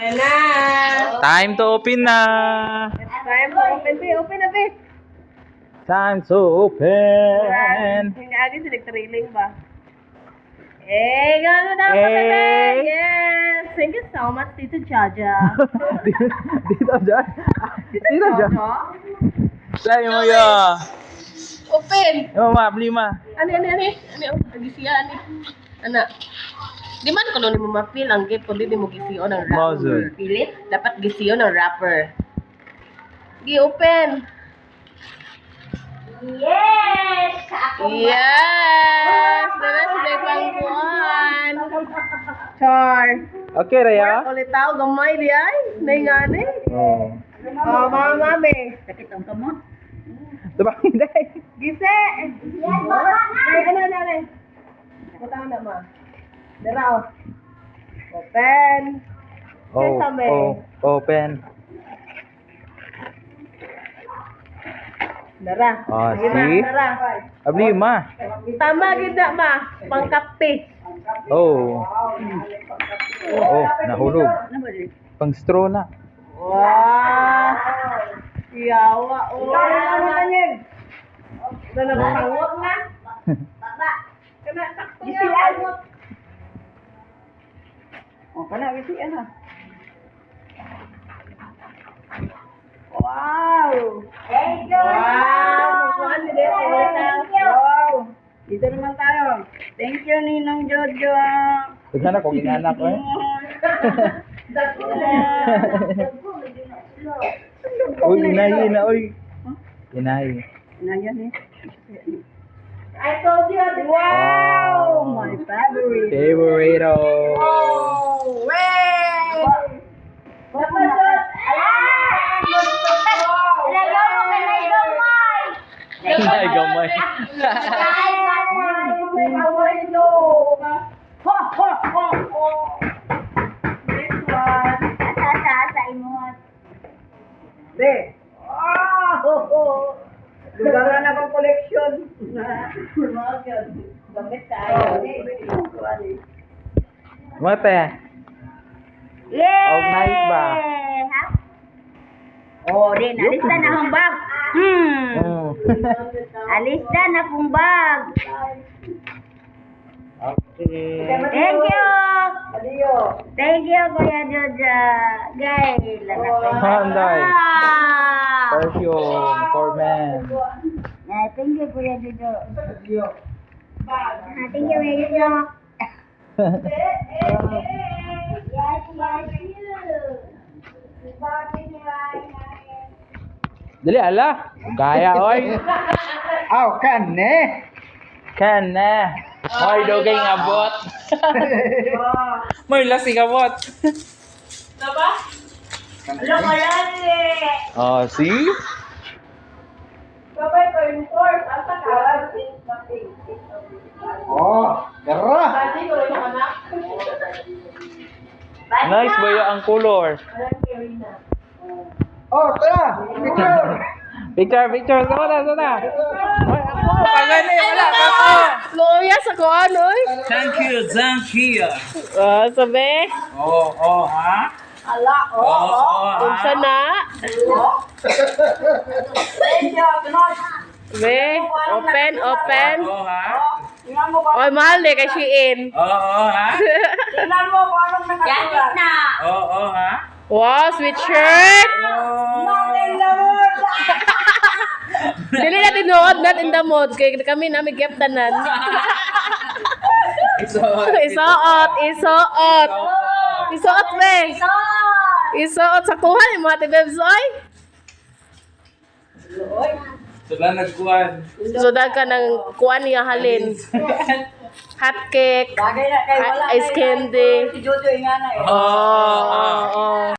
Na. Time to open na. Time to open, be. Open na, be. Time to open. Hinagi sila trailing ba? Gano'n na po, Eh. bebe. Yes. Thank you so much, Tito Jaja. Dito dyan. Dito dyan. Jaja? Sa'yo mo yun. Open. Yung ma, beli ma. Ano? Nagisiya, ano? Ano? Di man ko nun mo ma-feel ang gift kundi di mo gisiyo ng Mozul. wrapper. Pilit? Dapat gisiyo ng wrapper. Gi-open. Yes! Yes! Dala sila pangkuhan. Char. Okay, Raya. Ulit tao, gamay di ay. Naingani. Oh. Oh, mga mami. Sakit ang kamot. Diba? Hindi. Gise! Yan, baba na! Ay, ano? Punta na, ma. Dara, oh. Open. Oh, Sesame. oh, open. Dara. Ah, Sige na, see? dara. Abli ma. Tama gid na, ma. Pangkape. Oh. Oh, nahulog. Pang straw na. Wow. Yawa. Oh. Ano na niyan? Na nakapangot na. Baba! Kana sakto Gisian. na. O, kana, gisian na. Wow. Thank you! Wow. Magkuhan ni Deo. Thank you! Wow. Dito naman tayo. Thank you, Ninong Jojo. Tignan na kung inanak ko eh. Uy, inahi na, uy. Inahi. I told you. Wow. Oh. My favorite. Favorite. Oh, way! Dapat Ay, gamay. Be. Lugaran akong collection. Gamit tayo. Mate. Yay! Oh, nice ba? Ha? Oh, din. Alis na akong bag. Oh. Alis na akong bag. Okay. Thank you! Adiyo. Thank you, Kuya Joja. Guys, Handay. Wow! Perfume for men. Yeah, thank you, Kuya Jojo. Adiyo. Thank you, Kuya Jojo. Dali, ala. Gaya, oy. Aw, kan eh. Kan na. May dogay nga bot. May lasing nga bot. Oh, see? Sabay ko yung course. Asa ka? Oh, dara. Dati ko rin yung anak. Nice ba yung ang color? Alam ko rin na. Oh, tara. Picture. Picture. Sana. Ay, ako. Pagani, wala. Ako. Loya sa ko ano eh. Thank you. Sabi. Oh, ha? Ala, Kung sana. Be, open. Oh, ha? Oy, mahal eh, kay Shein. Oh, ha? Jacket na! Oh, ha? Wow, sweet shirt. Dili natin nood, not in the mood. Kaya kami namin gyaptanan. Isuot. Isuot, be. Isuot. Saktuhan yung mga tibebs, oy. Sila nagkuhan. Sudan ka ng kuwan niya halin. Hot cake. Ice candy. Oh.